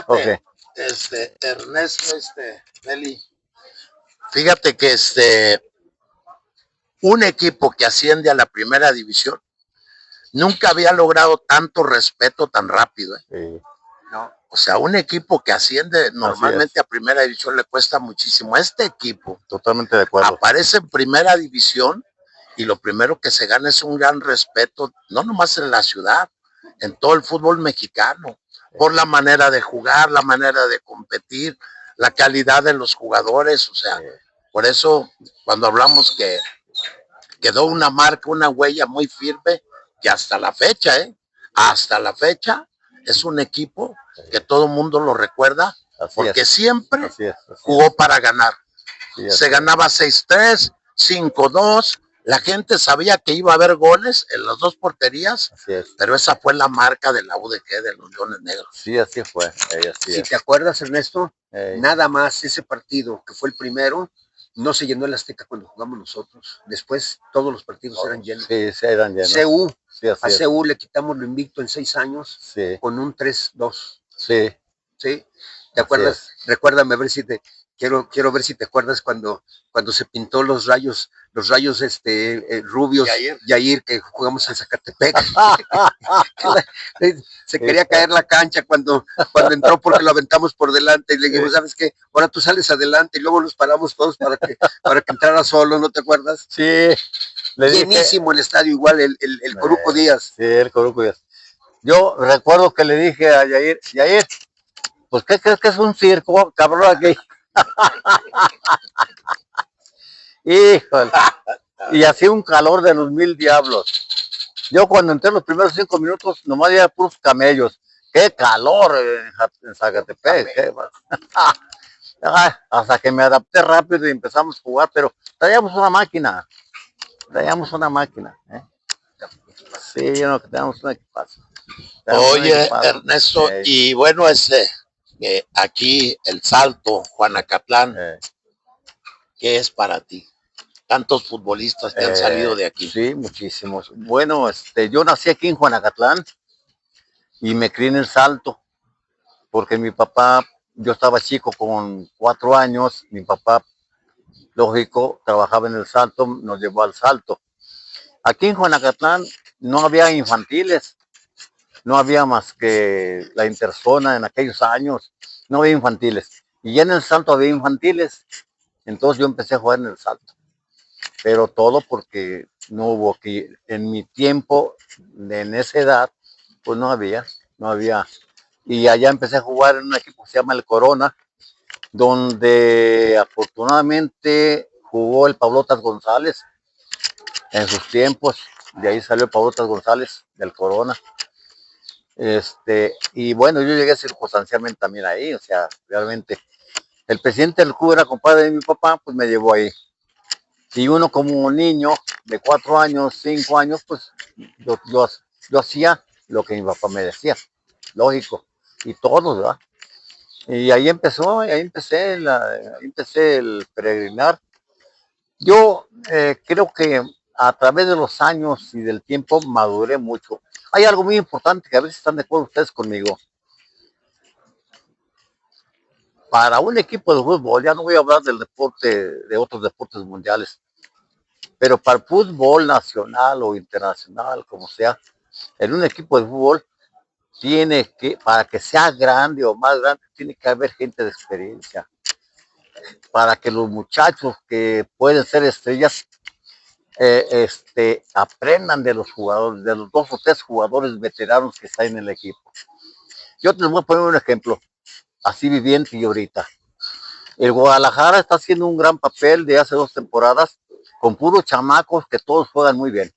Fíjate, Okay. Ernesto, Meli, fíjate que un equipo que asciende a la primera división nunca había logrado tanto respeto tan rápido, ¿eh? Sí. No. O sea, un equipo que asciende normalmente a primera división le cuesta muchísimo. Este equipo Totalmente de acuerdo. Aparece en primera división y lo primero que se gana es un gran respeto, no nomás en la ciudad, en todo el fútbol mexicano, por la manera de jugar, la manera de competir, la calidad de los jugadores. O sea, por eso cuando hablamos que quedó una marca, una huella muy firme, que hasta la fecha, hasta la fecha, es un equipo que todo el mundo lo recuerda, porque siempre jugó para ganar. Se ganaba 6-3, 5-2, la gente sabía que iba a haber goles en las dos porterías, pero esa fue la marca de la UDG, de los Leones Negros. Sí, así fue. Si te acuerdas, Ernesto, nada más ese partido, que fue el primero, no se llenó el Azteca cuando jugamos nosotros. Después todos los partidos eran llenos. Sí, eran llenos. CU, a CU le quitamos lo invicto en 6 años con un 3-2. Sí. ¿Sí? ¿Te acuerdas? Recuérdame a ver si te... Quiero ver si te acuerdas cuando se pintó los rayos rubios, Yair, que jugamos en Zacatepec. Se quería caer la cancha cuando entró porque lo aventamos por delante y le dijimos, ¿sabes qué? Ahora tú sales adelante y luego nos paramos todos para que entrara solo, ¿no te acuerdas? Sí. Llenísimo el estadio, igual el Coruco Díaz. Sí, el Coruco Díaz. Yo recuerdo que le dije a Yair, pues ¿qué crees que es un circo, cabrón, aquí? Híjole. Y hacía un calor de los 1000 diablos. Yo cuando entré los primeros 5 minutos, nomás había puros camellos. ¡Qué calor en Zacatepec! Hasta que me adapté rápido y empezamos a jugar, pero traíamos una máquina. Sí, yo no, que teníamos un equipazo. Oye, Ernesto, y bueno, aquí el Salto, Juanacatlán, ¿qué es para ti? Tantos futbolistas que han salido de aquí. Sí, muchísimos. Bueno, yo nací aquí en Juanacatlán y me crié en el Salto, porque mi papá, yo estaba chico con 4 años, mi papá, lógico, trabajaba en el Salto, nos llevó al Salto. Aquí en Juanacatlán no había infantiles, no había más que la interzona en aquellos años, no había infantiles. Y ya en el Salto había infantiles, entonces yo empecé a jugar en el Salto. Pero todo porque no hubo aquí, en mi tiempo, en esa edad, pues no había. Y allá empecé a jugar en un equipo que se llama el Corona, donde afortunadamente jugó el Pablotas González en sus tiempos. De ahí salió el Pablotas González del Corona. Y bueno, yo llegué circunstancialmente también ahí, o sea, realmente. El presidente del club era compadre de mi papá, pues me llevó ahí. Y uno como niño de 4 años, 5 años, pues yo hacía lo que mi papá me decía, lógico, y todos, ¿verdad? Y ahí empecé el peregrinar. Yo creo que a través de los años y del tiempo maduré mucho. Hay algo muy importante que a veces están de acuerdo ustedes conmigo. Para un equipo de fútbol, ya no voy a hablar del deporte, de otros deportes mundiales, pero para el fútbol nacional o internacional, como sea, en un equipo de fútbol, para que sea grande o más grande, tiene que haber gente de experiencia. Para que los muchachos que pueden ser estrellas, aprendan de los jugadores, de los 2 o 3 jugadores veteranos que están en el equipo. Yo les voy a poner un ejemplo, así viviente y ahorita. El Guadalajara está haciendo un gran papel de hace 2 temporadas, con puros chamacos que todos juegan muy bien.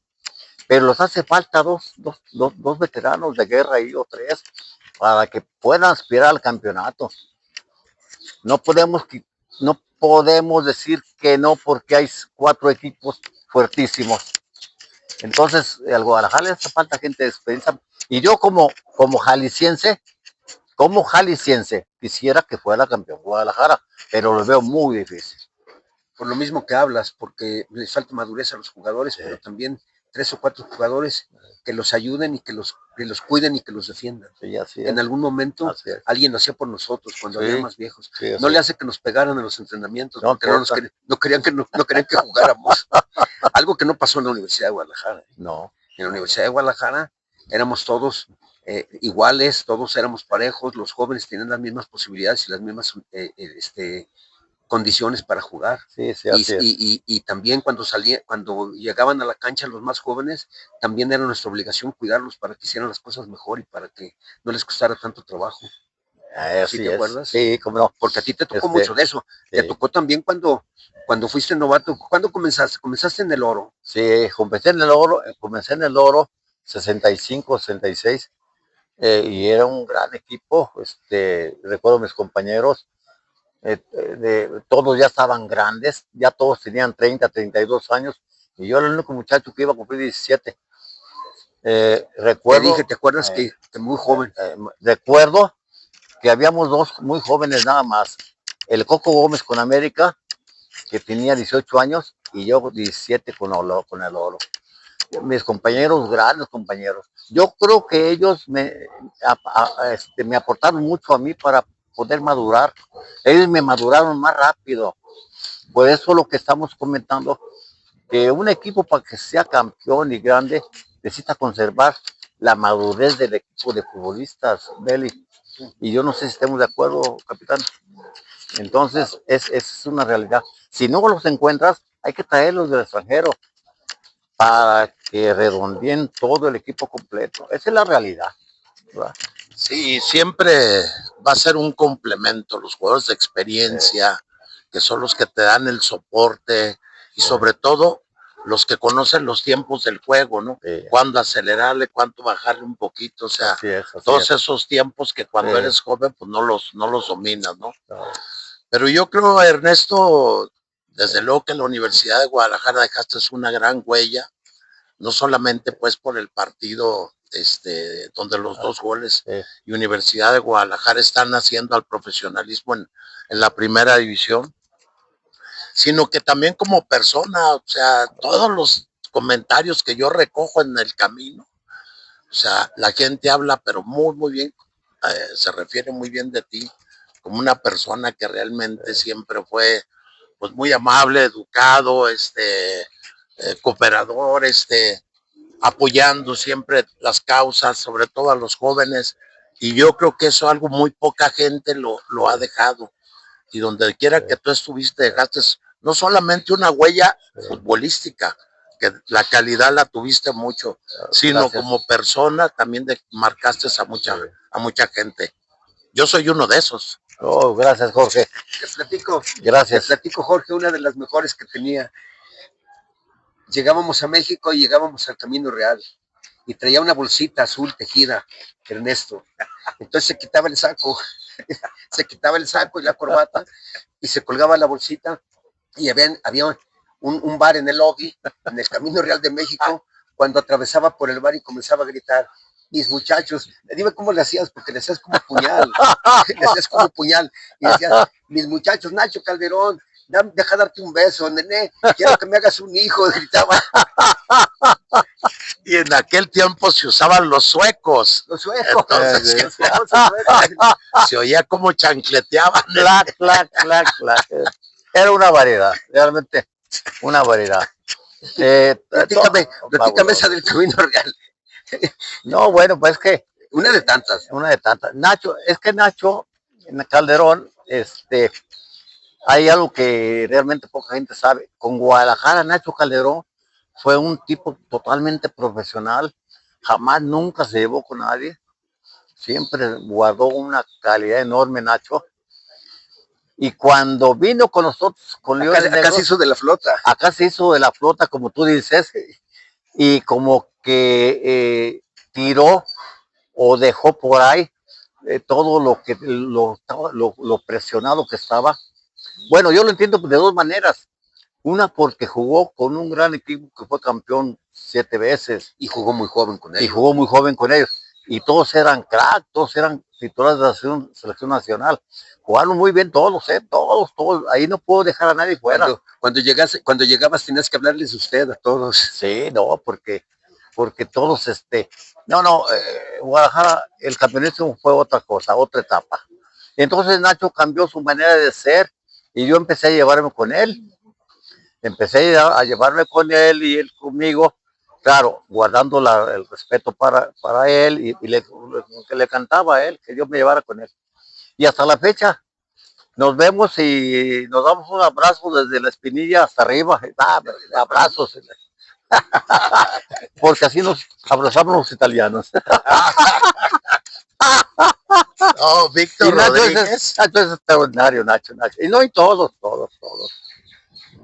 Pero les hace falta dos veteranos de guerra y o 3 para que puedan aspirar al campeonato. No podemos decir que no porque hay 4 equipos fuertísimos. Entonces, al Guadalajara le hace falta gente de experiencia. Y yo como jalisciense, quisiera que fuera campeón Guadalajara, pero lo veo muy difícil. Por lo mismo que hablas, porque les falta madurez a los jugadores, pero también 3 o 4 jugadores que los ayuden y que los cuiden y que los defiendan. Sí, así es. En algún momento alguien lo hacía por nosotros cuando había más viejos. No le hace que nos pegaran en los entrenamientos, no, porque no querían que jugáramos. Algo que no pasó en la Universidad de Guadalajara. No. En la Universidad de Guadalajara éramos todos iguales, todos éramos parejos, los jóvenes tenían las mismas posibilidades y las mismas condiciones para jugar. Sí, así es. Y también cuando llegaban a la cancha los más jóvenes, también era nuestra obligación cuidarlos para que hicieran las cosas mejor y para que no les costara tanto trabajo. ¿Sí te acuerdas? Sí, cómo no. Porque a ti te tocó mucho de eso. Sí. Te tocó también cuando fuiste novato. ¿Cuándo comenzaste? ¿Comenzaste en el Oro? Sí, comencé en el Oro, 65, 66, y era un gran equipo. Recuerdo mis compañeros, todos ya estaban grandes, ya todos tenían 30, 32 años, y yo era el único muchacho que iba a cumplir 17. Recuerdo, te dije, ¿te acuerdas que muy joven? Recuerdo que habíamos dos muy jóvenes nada más, el Coco Gómez con América, que tenía 18 años, y yo 17 con el Oro. Mis compañeros, grandes compañeros. Yo creo que ellos me aportaron mucho a mí para poder madurar. Ellos me maduraron más rápido. Por eso lo que estamos comentando, que un equipo para que sea campeón y grande necesita conservar la madurez del equipo de futbolistas, Beli. Y yo no sé si estemos de acuerdo, capitán. Entonces, es una realidad. Si no los encuentras, hay que traerlos del extranjero para que redondeen todo el equipo completo. Esa es la realidad, ¿verdad? Sí, siempre va a ser un complemento, los jugadores de experiencia, que son los que te dan el soporte y sobre todo los que conocen los tiempos del juego, ¿no? Cuándo acelerarle, cuándo bajarle un poquito, o sea, así es. Esos tiempos que cuando eres joven pues no los dominas, ¿no? Pero yo creo, Ernesto, desde luego que en la Universidad de Guadalajara dejaste una gran huella, no solamente pues por el partido donde los dos goles y Universidad de Guadalajara están haciendo al profesionalismo en la primera división, sino que también como persona, o sea, todos los comentarios que yo recojo en el camino, o sea, la gente habla, pero muy bien, se refiere muy bien de ti, como una persona que realmente siempre fue pues muy amable, educado, cooperador, apoyando siempre las causas, sobre todo a los jóvenes, y yo creo que eso algo muy poca gente lo ha dejado, y donde quiera que tú estuviste dejaste no solamente una huella futbolística, que la calidad la tuviste mucho, sino como persona también marcaste a mucha gente. Yo soy uno de esos. Oh, gracias, Jorge. Te platico. Gracias. Te platico, Jorge, una de las mejores que tenía. Llegábamos a México y llegábamos al Camino Real y traía una bolsita azul tejida, Ernesto. Entonces se quitaba el saco y la corbata y se colgaba la bolsita y había un bar en el lobby, en el Camino Real de México, cuando atravesaba por el bar y comenzaba a gritar: mis muchachos, dime cómo le hacías, porque le hacías como puñal, y decías: mis muchachos, Nacho Calderón, deja darte un beso, nene, quiero que me hagas un hijo, gritaba. Y en aquel tiempo se usaban los suecos. Los suecos. Entonces, se oía como chancleteaban. Clac. Era una variedad, realmente una variedad. Platícame esa del Camino Real. No, bueno, pues que una de tantas. Nacho Calderón, hay algo que realmente poca gente sabe. Con Guadalajara, Nacho Calderón fue un tipo totalmente profesional, nunca se llevó con nadie, siempre guardó una calidad enorme, Nacho. Y cuando vino con nosotros, con Leones Negros, acá se hizo de la flota. Acá se hizo de la flota, como tú dices, y como que tiró o dejó por ahí todo lo presionado que estaba. Bueno, yo lo entiendo de dos maneras. Una, porque jugó con un gran equipo que fue campeón 7 veces. Y jugó muy joven con ellos. Y todos eran crack, todos eran titulares de la selección nacional. Jugaron muy bien todos, todos. Ahí no puedo dejar a nadie fuera. Cuando llegabas tenías que hablarles de usted a todos. Sí, no, porque porque todos, Guadalajara, el campeonato fue otra cosa, otra etapa. Entonces Nacho cambió su manera de ser y yo empecé a llevarme con él. Empecé a llevarme con él y él conmigo, claro, guardando el respeto para él y que le cantaba a él, que yo me llevara con él. Y hasta la fecha nos vemos y nos damos un abrazo desde la espinilla hasta arriba. Abrazos. Porque así nos abrazamos los italianos. Oh, Víctor Rodríguez. Nacho es extraordinario, Nacho. Y no, y todos.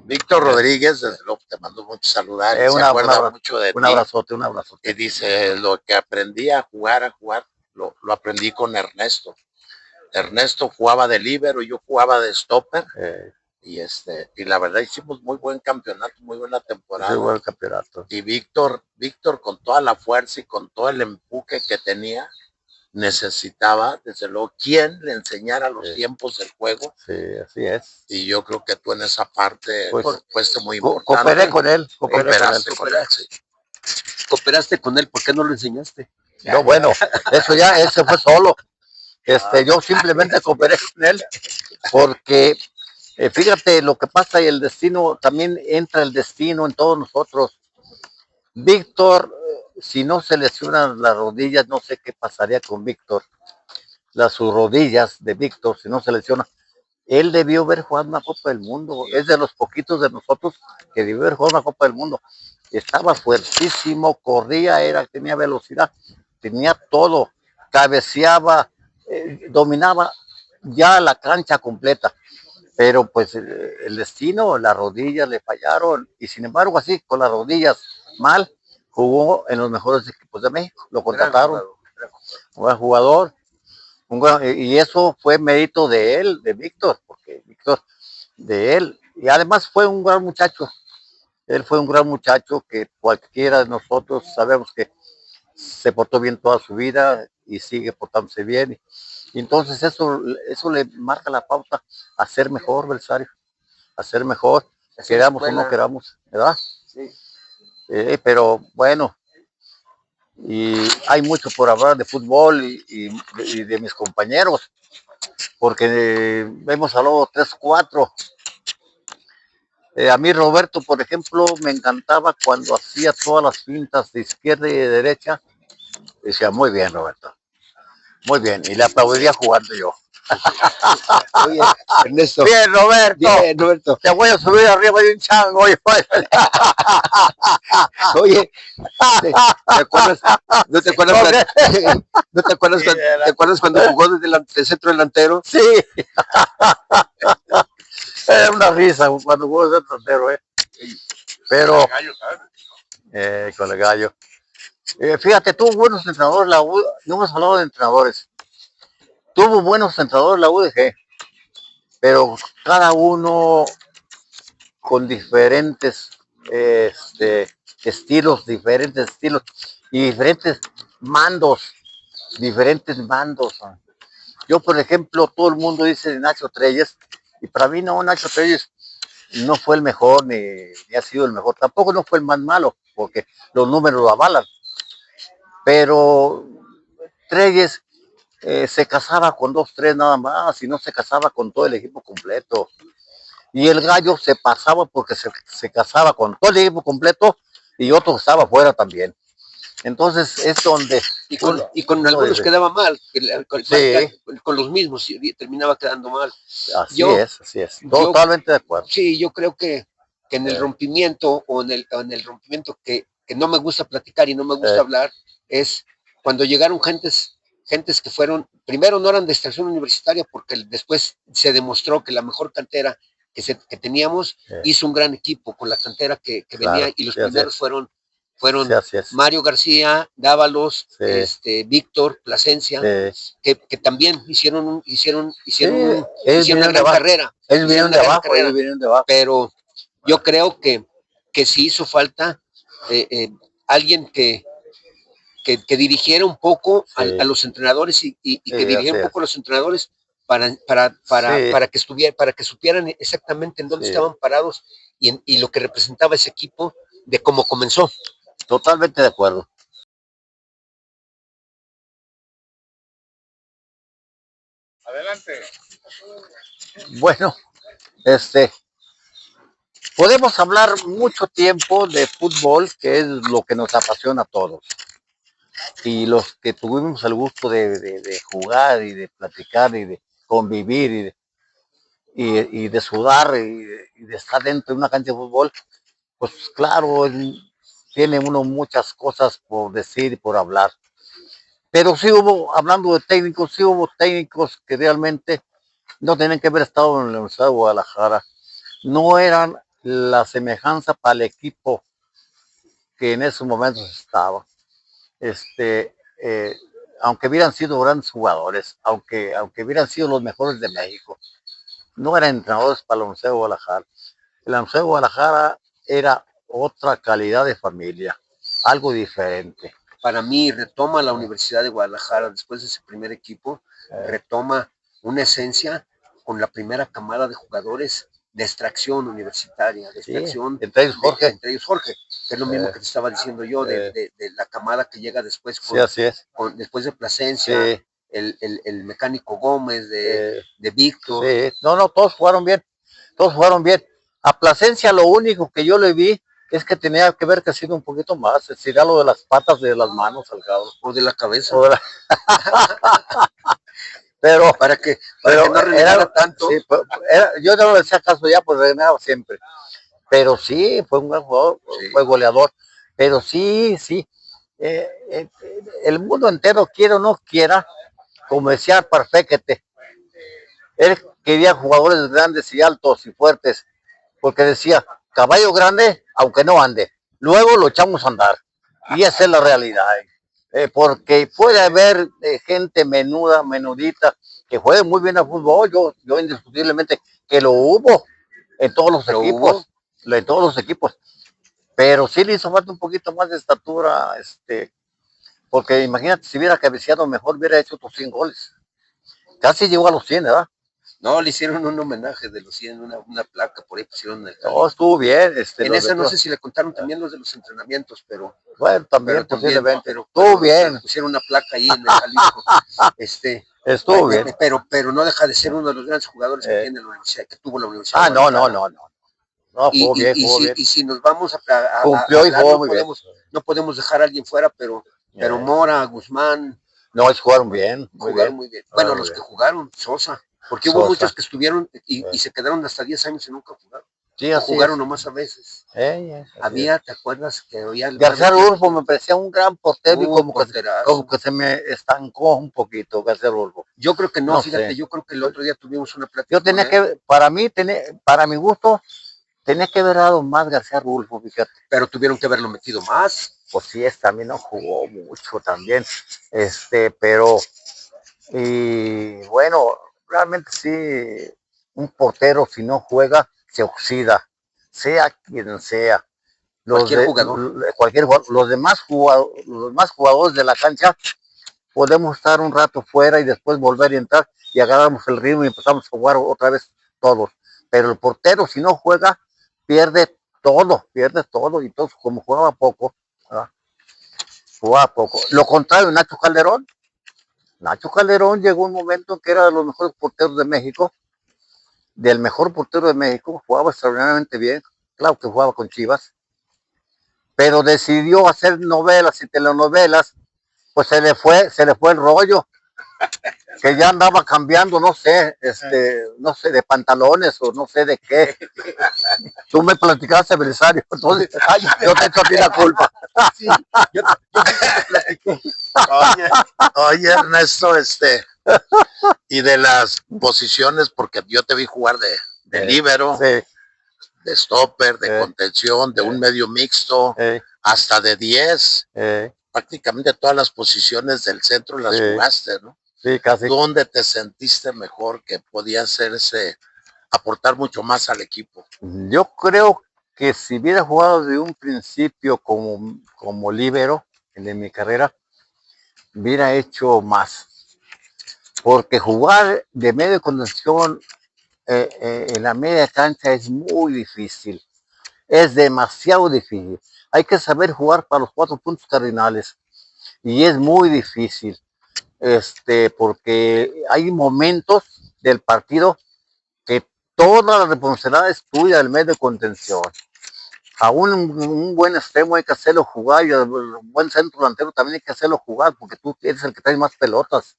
Víctor Rodríguez, desde luego, te mando mucho saludar. Se acuerda mucho de ti. Un abrazote. Y dice, lo que aprendí a jugar, lo aprendí con Ernesto. Ernesto jugaba de líbero y yo jugaba de stopper. Y la verdad hicimos muy buen campeonato, muy buena temporada. Muy buen campeonato. Y Víctor con toda la fuerza y con todo el empuje que tenía, necesitaba, desde luego, quien le enseñara los tiempos del juego. Sí, así es. Y yo creo que tú en esa parte fuiste muy importante. Cooperé con él. Cooperaste con él, ¿por qué no lo enseñaste? No, bueno, eso fue solo. Yo simplemente cooperé con él porque fíjate lo que pasa y el destino, también entra el destino en todos nosotros. Víctor, si no se lesionan las rodillas, no sé qué pasaría con Víctor. Sus rodillas de Víctor, si no se lesiona, él debió haber jugado una Copa del Mundo. Es de los poquitos de nosotros que debió haber jugado una Copa del Mundo. Estaba fuertísimo, corría, tenía velocidad, tenía todo, cabeceaba, dominaba ya la cancha completa. Pero pues el destino, las rodillas le fallaron y sin embargo así, con las rodillas mal, jugó en los mejores equipos de México. Lo contrataron, un buen jugador. Y eso fue mérito de él, de Víctor, porque Víctor, de él, y además fue un gran muchacho. Él fue un gran muchacho que cualquiera de nosotros sabemos que se portó bien toda su vida y sigue portándose bien. Y entonces eso le marca la pauta a ser mejor, Belsario, a ser mejor, queramos o no queramos, ¿verdad? Sí. Pero bueno, y hay mucho por hablar de fútbol y de mis compañeros, porque hemos hablado 3, 4. A mí Roberto, por ejemplo, me encantaba cuando hacía todas las fintas de izquierda y de derecha. Decía, muy bien, Roberto, muy bien, y le aplaudiría jugando yo. Oye, Ernesto. Bien, Roberto. Bien, Roberto. Te voy a subir arriba de un chango. Oye, ¿te acuerdas? ¿No te acuerdas? ¿No te acuerdas cuando jugó de centro delantero? Sí. Era una risa cuando jugó de centro delantero, Pero con el gallo. Fíjate, tuvo buenos entrenadores la U. No hemos hablado de entrenadores. Tuvo buenos entrenadores la UDG, pero cada uno con diferentes estilos y diferentes mandos. Yo, por ejemplo, todo el mundo dice de Nacho Treyes, y para mí no, Nacho Treyes no fue el mejor, ni ha sido el mejor, tampoco no fue el más malo, porque los números lo avalan, pero Treyes se casaba con 2, 3 nada más, y no se casaba con todo el equipo completo. Y el gallo se pasaba porque se casaba con todo el equipo completo y otro estaba afuera también. Entonces es donde... Y con algunos quedaba mal, con los mismos terminaba quedando mal. Así es. Totalmente de acuerdo. Sí, yo creo que en el rompimiento o en el rompimiento que no me gusta platicar y no me gusta hablar, es cuando llegaron gentes que fueron, primero no eran de extracción universitaria, porque después se demostró que la mejor cantera que teníamos hizo un gran equipo con la cantera que venía, y los primeros fueron Mario García, Dávalos, Víctor, Plasencia, que también hicieron una gran carrera. Ellos vinieron de abajo. Pero yo creo que sí hizo falta alguien que dirigiera un poco a los entrenadores y que dirigiera un poco a los entrenadores para que supieran exactamente en dónde estaban parados y lo que representaba ese equipo de cómo comenzó. Totalmente de acuerdo. Adelante. Bueno, podemos hablar mucho tiempo de fútbol, que es lo que nos apasiona a todos. Y los que tuvimos el gusto de jugar y de platicar y de convivir y de sudar y de estar dentro de una cancha de fútbol, pues claro, tiene uno muchas cosas por decir y por hablar. Pero sí hubo, hablando de técnicos, sí hubo técnicos que realmente no tenían que haber estado en la Universidad de Guadalajara. No eran la semejanza para el equipo que en esos momentos estaba. Este, eh, aunque hubieran sido grandes jugadores, aunque hubieran sido los mejores de México, no eran entrenadores para la Universidad de Guadalajara. La Universidad de Guadalajara era otra calidad de familia, algo diferente. Para mí retoma la Universidad de Guadalajara después de ese primer equipo, retoma una esencia con la primera camada de jugadores de extracción universitaria, de extracción, sí, entre ellos Jorge. Entre ellos Jorge, que es lo mismo que te estaba diciendo yo, de la camada que llega después, sí, así es. Después de Plasencia, sí. El mecánico Gómez, de Víctor. Sí, no, todos jugaron bien, todos jugaron bien. A Plasencia lo único que yo le vi es que tenía que haber crecido un poquito más, estirar lo de las patas, de las manos al cabrón. O de la cabeza. Pero para que no renegara tanto. Sí, yo no le hacía caso ya, pues renegaba siempre. Pero sí, fue un gran jugador, sí. Fue goleador. Pero sí, el mundo entero, quiera o no quiera, como decía Parféquete, él quería jugadores grandes y altos y fuertes, porque decía, caballo grande, aunque no ande, luego lo echamos a andar. Y esa es la realidad. Porque puede haber gente menudita, que juegue muy bien al fútbol, yo indiscutiblemente que lo hubo en todos los equipos, en todos los equipos, pero sí le hizo falta un poquito más de estatura, porque imagínate, si hubiera cabeceado mejor, hubiera hecho otros 100 goles, casi llegó a los 100, ¿verdad? No, le hicieron un homenaje de los 100, una placa, por ahí pusieron en el Jalisco. No, estuvo bien. En esa no sé si le contaron también los de los entrenamientos, pero... Bueno, también posiblemente. Pero estuvo bien. Pusieron una placa ahí en el Jalisco. Estuvo bien. Pero no deja de ser uno de los grandes jugadores que tiene la universidad, que tuvo la universidad. No. No, jugó bien. Y si nos vamos a cumplió y jugó muy bien. No podemos dejar a alguien fuera, pero Mora, Guzmán... No, ellos jugaron bien. Muy bien. Bueno, los que jugaron, Sosa. Porque hubo muchos que estuvieron y se quedaron hasta 10 años y nunca jugaron. Sí, jugaron nomás a veces. Había, ¿te acuerdas que oía García Rulfo me parecía un gran portero y como que se me estancó un poquito García Rulfo. Yo creo que no, fíjate, yo creo que el otro día tuvimos una plática. Yo tenía que, para mi gusto, tenía que haber dado más García Rulfo, fíjate. Pero tuvieron que haberlo metido más. Pues sí, también no jugó mucho también, pero, y bueno, realmente sí, un portero si no juega, se oxida, sea quien sea. Cualquier jugador. Cualquier jugador. Los demás jugadores de la cancha podemos estar un rato fuera y después volver y entrar y agarramos el ritmo y empezamos a jugar otra vez todos. Pero el portero si no juega, pierde todo y todo, como jugaba poco, ¿verdad? Jugaba poco. Lo contrario, Nacho Calderón llegó un momento en que era de los mejores porteros de México, del mejor portero de México, jugaba extraordinariamente bien, claro que jugaba con Chivas, pero decidió hacer novelas y telenovelas, pues se le fue el rollo, que ya andaba cambiando, no sé, de pantalones o no sé de qué. Tú me platicaste, Belisario, entonces yo te echo a ti la culpa. Sí, yo te platiqué. Oye, Ernesto, y de las posiciones, porque yo te vi jugar de líbero, de stopper, de contención, de un medio mixto, hasta de 10, prácticamente todas las posiciones del centro las jugaste, ¿no? Sí, casi. ¿Dónde te sentiste mejor que podía hacerse, aportar mucho más al equipo? Yo creo que si hubiera jugado de un principio como líbero en mi carrera, hubiera hecho más. Porque jugar de medio de contención en la media cancha es muy difícil. Es demasiado difícil. hay que saber jugar para los 4 puntos cardinales. Y es muy difícil, porque hay momentos del partido que toda la responsabilidad es tuya del medio de contención. A un buen extremo hay que hacerlo jugar, y a un buen centro delantero también hay que hacerlo jugar, porque tú eres el que trae más pelotas,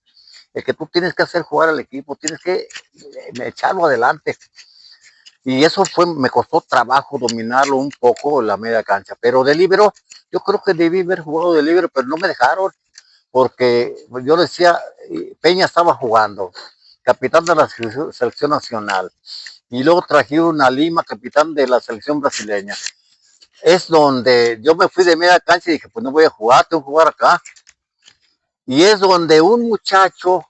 el que tú tienes que hacer jugar al equipo, tienes que echarlo adelante. Y eso me costó trabajo dominarlo un poco en la media cancha. Pero de líbero, yo creo que debí haber jugado de líbero, pero no me dejaron, porque yo decía, Peña estaba jugando, capitán de la selección nacional, y luego trajeron a Lima, capitán de la selección brasileña. Es donde yo me fui de media cancha y dije, pues no voy a jugar, tengo que jugar acá. Y es donde un muchacho,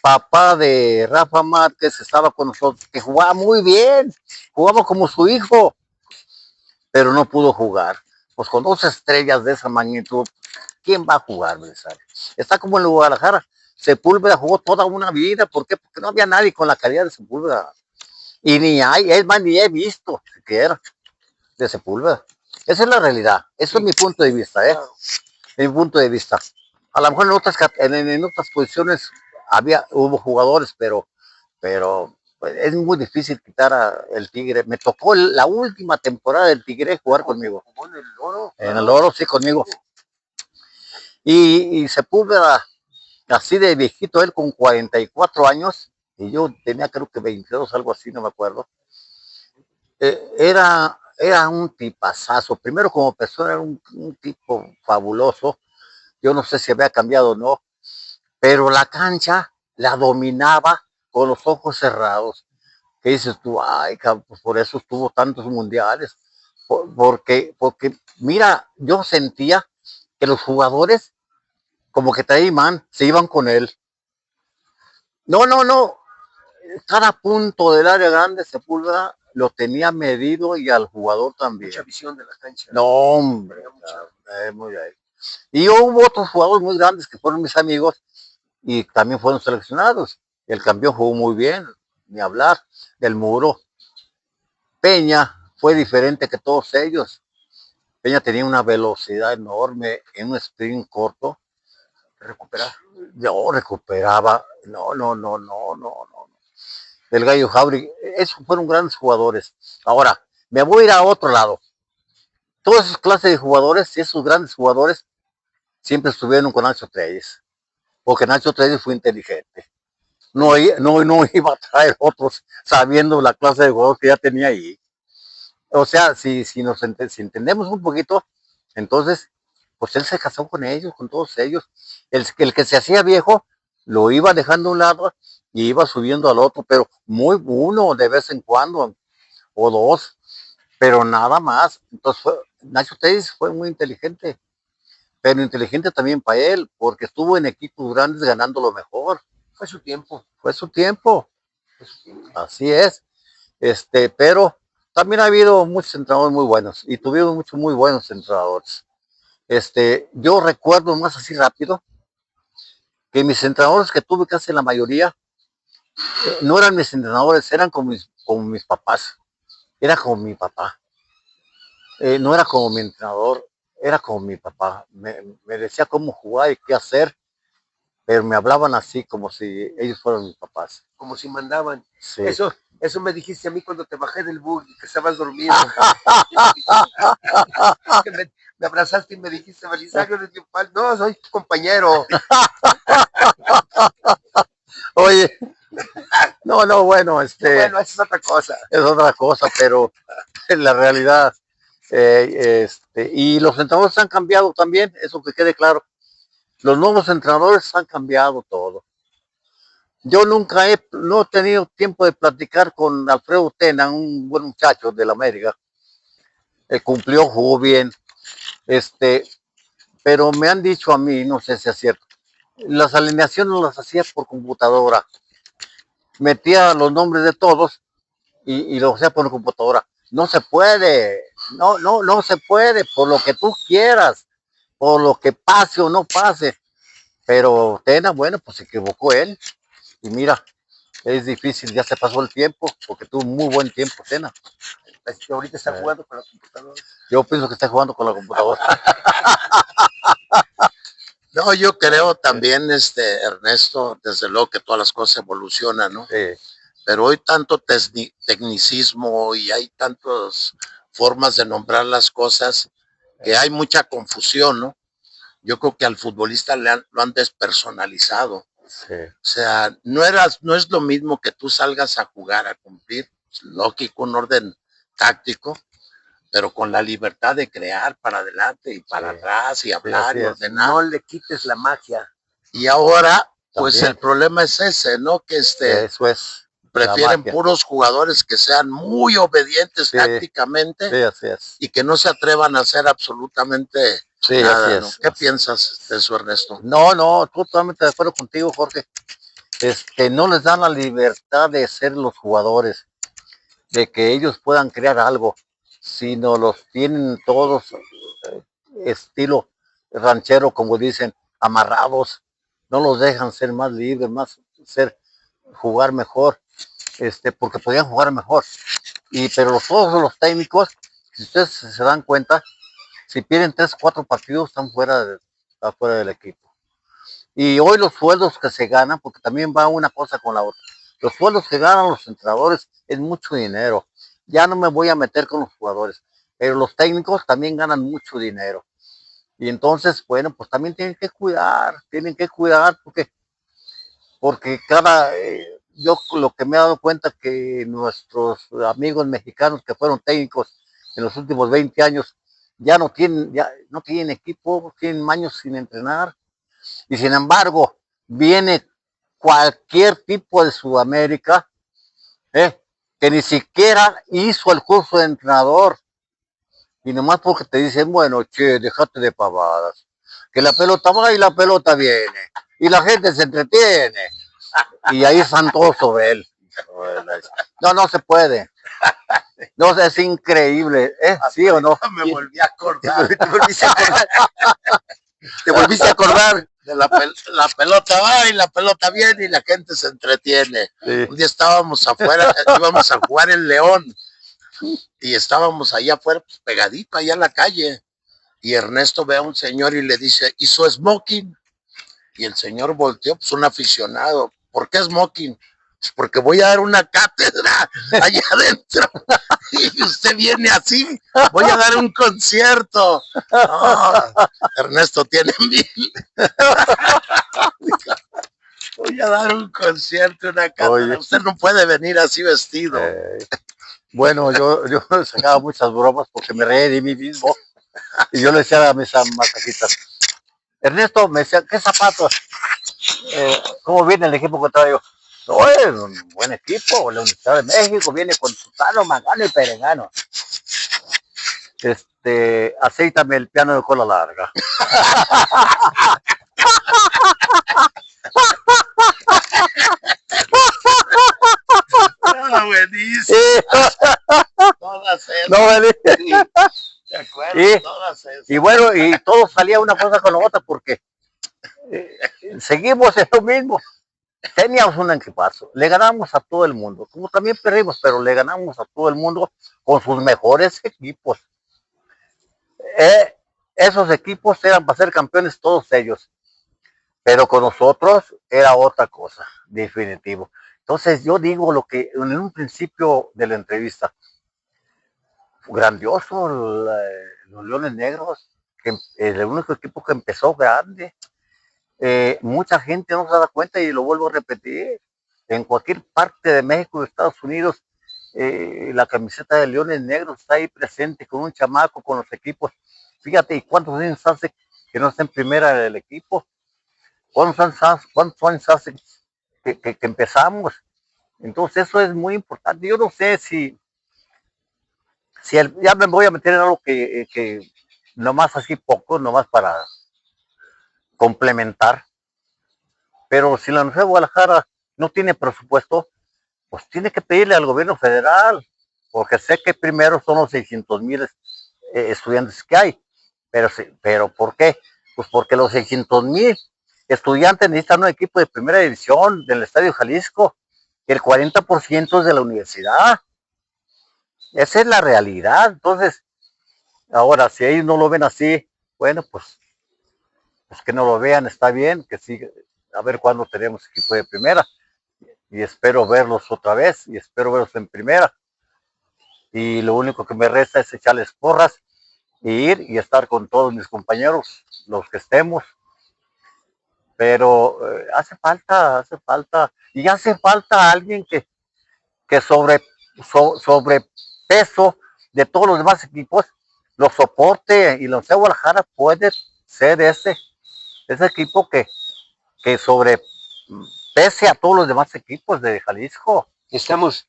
papá de Rafa Márquez, estaba con nosotros, que jugaba muy bien, jugaba como su hijo, pero no pudo jugar. Pues con 2 estrellas de esa magnitud, ¿quién va a jugar, Belisario? Está como en Guadalajara. Sepúlveda jugó toda una vida. ¿Por qué? Porque no había nadie con la calidad de Sepúlveda. Y ni hay, es más, ni he visto siquiera de Sepúlveda. Esa es la realidad. Eso es mi punto de vista, ¿eh? Mi punto de vista. A lo mejor en otras posiciones hubo jugadores, pero pues, es muy difícil quitar el Tigre. Me tocó la última temporada del Tigre jugar conmigo. ¿En el Oro? En el Oro, sí, conmigo. Y Sepúlveda, así de viejito, él con 44 años, y yo tenía creo que 22, algo así, no me acuerdo. Era un tipazazo. Primero como persona era un tipo fabuloso. Yo no sé si había cambiado o no, pero la cancha la dominaba con los ojos cerrados. ¿Qué dices tú? Ay, pues por eso estuvo tantos mundiales. Porque, mira, yo sentía que los jugadores como que traían imán, se iban con él. No. Cada punto del área grande Sepúlveda lo tenía medido y al jugador también. Mucha visión de la cancha. No, hombre. Muy bien. Y hubo otros jugadores muy grandes que fueron mis amigos y también fueron seleccionados. El campeón jugó muy bien, ni hablar. Del Muro. Peña fue diferente que todos ellos. Peña tenía una velocidad enorme en un sprint corto. Recuperaba. No. Del Gallo Jauregui, esos fueron grandes jugadores. Ahora, me voy a ir a otro lado. Todas esas clases de jugadores y esos grandes jugadores siempre estuvieron con Nacho Treyes, porque Nacho Treyes fue inteligente. No iba a traer otros sabiendo la clase de jugadores que ya tenía ahí. O sea, si entendemos un poquito, entonces, pues él se casó con ellos, con todos ellos. El que se hacía viejo, lo iba dejando a un lado y iba subiendo al otro, pero muy uno de vez en cuando, o dos, pero nada más. Entonces, Nacho Treyes fue muy inteligente, pero inteligente también para él, porque estuvo en equipos grandes ganando lo mejor. Fue su tiempo. Así es. Pero también ha habido muchos entrenadores muy buenos y tuvimos muchos muy buenos entrenadores. Yo recuerdo más así rápido que mis entrenadores que tuve casi la mayoría no eran mis entrenadores, eran como mis papás. Era como mi papá. No era como mi entrenador, era como mi papá. Me decía cómo jugar y qué hacer, pero me hablaban así como si ellos fueran mis papás. Como si mandaban. Sí. Eso me dijiste a mí cuando te bajé del bus y que estabas dormido. me abrazaste y me dijiste, Belisario, eres mi padre. No, soy tu compañero. Oye, bueno, Bueno, eso es otra cosa. Es otra cosa, pero la realidad, y los entrenadores han cambiado también, eso que quede claro. Los nuevos entrenadores han cambiado todo. Yo no he tenido tiempo de platicar con Alfredo Tena, un buen muchacho de la América. Cumplió, jugó bien, pero me han dicho a mí, no sé si es cierto, las alineaciones las hacía por computadora. Metía los nombres de todos y lo hacía por computadora. No se puede, no se puede, por lo que tú quieras, por lo que pase o no pase. Pero Tena, bueno, pues se equivocó él. Y mira, es difícil, ya se pasó el tiempo, porque tuvo muy buen tiempo Tena. Ahorita está jugando con la computadora. Yo pienso que está jugando con la computadora. No, yo creo también, Ernesto, desde luego que todas las cosas evolucionan, ¿no? Sí. Pero hoy tanto tecnicismo y hay tantas formas de nombrar las cosas que hay mucha confusión, ¿no? Yo creo que al futbolista lo han despersonalizado. Sí. O sea, no es lo mismo que tú salgas a jugar, a cumplir, lógico, un orden táctico, pero con la libertad de crear para adelante y para atrás y hablar y ordenar. No le quites la magia. Y ahora, pues También. el problema es ese, ¿no? Que Eso es. prefieren puros jugadores que sean muy obedientes tácticamente Sí, así es. y que no se atrevan a hacer absolutamente nada, así es. ¿no? ¿Qué piensas de eso, Ernesto? No, totalmente de acuerdo contigo, Jorge. No les dan la libertad de ser los jugadores, de que ellos puedan crear algo, sino los tienen todos estilo ranchero, como dicen, amarrados, no los dejan ser más libres, jugar mejor, porque podían jugar mejor. Pero todos los técnicos, si ustedes se dan cuenta, si pierden 3 o 4 partidos, están fuera del equipo. Y hoy los sueldos que se ganan, porque también va una cosa con la otra, los sueldos que ganan los entrenadores es mucho dinero. Ya no me voy a meter con los jugadores, pero los técnicos también ganan mucho dinero. Y entonces, bueno, pues también tienen que cuidar porque yo lo que me he dado cuenta que nuestros amigos mexicanos que fueron técnicos en los últimos 20 años ya no tienen equipo, tienen años sin entrenar. Y sin embargo, viene cualquier tipo de Sudamérica, que ni siquiera hizo el curso de entrenador. Y nomás porque te dicen, bueno, che, déjate de pavadas. Que la pelota va y la pelota viene. Y la gente se entretiene. Y ahí están todos sobre él. No se puede. No, es increíble. ¿Sí o no? Me volví a acordar. Te volviste a acordar. La pelota va y la pelota viene y la gente se entretiene. Sí. Un día estábamos afuera, íbamos a jugar en León y estábamos allá afuera, pues, pegadito, allá en la calle. Y Ernesto ve a un señor y le dice, ¿y su smoking? Y el señor volteó, pues un aficionado. ¿Por qué smoking? Pues porque voy a dar una cátedra allá adentro. Y usted viene así, voy a dar un concierto. No, Ernesto tiene 1000. Voy a dar un concierto, una cátedra. Oye, usted no puede venir así vestido. Bueno, yo sacaba muchas bromas porque me reí de mí mismo. Y yo le decía a mis macaquitas, Ernesto, me decía, ¿qué zapatos? ¿Cómo viene el equipo que traigo? No, es un buen equipo, la Universidad de México viene con Tutano, Mangano y Perengano. Acéitame el piano de cola larga. No, buenísimo. Todas esas. No, sí, de acuerdo, todas esas. Y bueno, y todo salía una cosa con la otra porque seguimos en lo mismo. Teníamos un equipazo, le ganamos a todo el mundo, como también perdimos, pero le ganamos a todo el mundo con sus mejores equipos. Esos equipos eran para ser campeones todos ellos, pero con nosotros era otra cosa, definitivo. Entonces yo digo lo que en un principio de la entrevista, grandioso los Leones Negros, que el único equipo que empezó grande. Mucha gente no se da cuenta y lo vuelvo a repetir, en cualquier parte de México y Estados Unidos, la camiseta de Leones Negros está ahí presente con un chamaco, con los equipos. Fíjate, ¿y cuántos años hace que no está en primera del equipo? ¿Cuántos años hace que empezamos? Entonces eso es muy importante. Yo no sé si ya me voy a meter en algo que nomás así poco, nomás para complementar, pero si la Universidad de Guadalajara no tiene presupuesto, pues tiene que pedirle al gobierno federal, porque sé que primero son los 600,000 estudiantes que hay, pero ¿por qué? Pues porque los 600,000 estudiantes necesitan un equipo de primera división del Estadio Jalisco, y el 40% es de la universidad. Esa es la realidad. Entonces, ahora, si ellos no lo ven así, bueno, pues que no lo vean, está bien, que siga, a ver cuándo tenemos equipo de primera. Y espero verlos otra vez, y espero verlos en primera. Y lo único que me resta es echarles porras, y ir y estar con todos mis compañeros, los que estemos. Pero hace falta, y hace falta alguien que sobrepeso de todos los demás equipos lo soporte, y la Universidad de Guadalajara puede ser ese equipo que sobrepese a todos los demás equipos de Jalisco. Estamos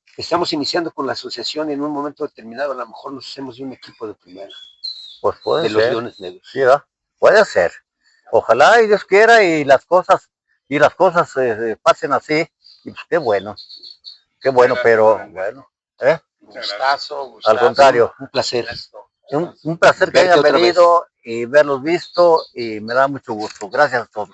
iniciando con la asociación, en un momento determinado a lo mejor nos hacemos de un equipo de primera. Pues puede de ser. Los Leones Negros. Sí, ¿verdad? Puede ser. Ojalá y Dios quiera y las cosas pasen así, y pues qué bueno, pero bueno. Gustazo. Al contrario, Un placer. un placer que Verte hayan otra vez. venido y verlos visto, y me da mucho gusto. Gracias a todos.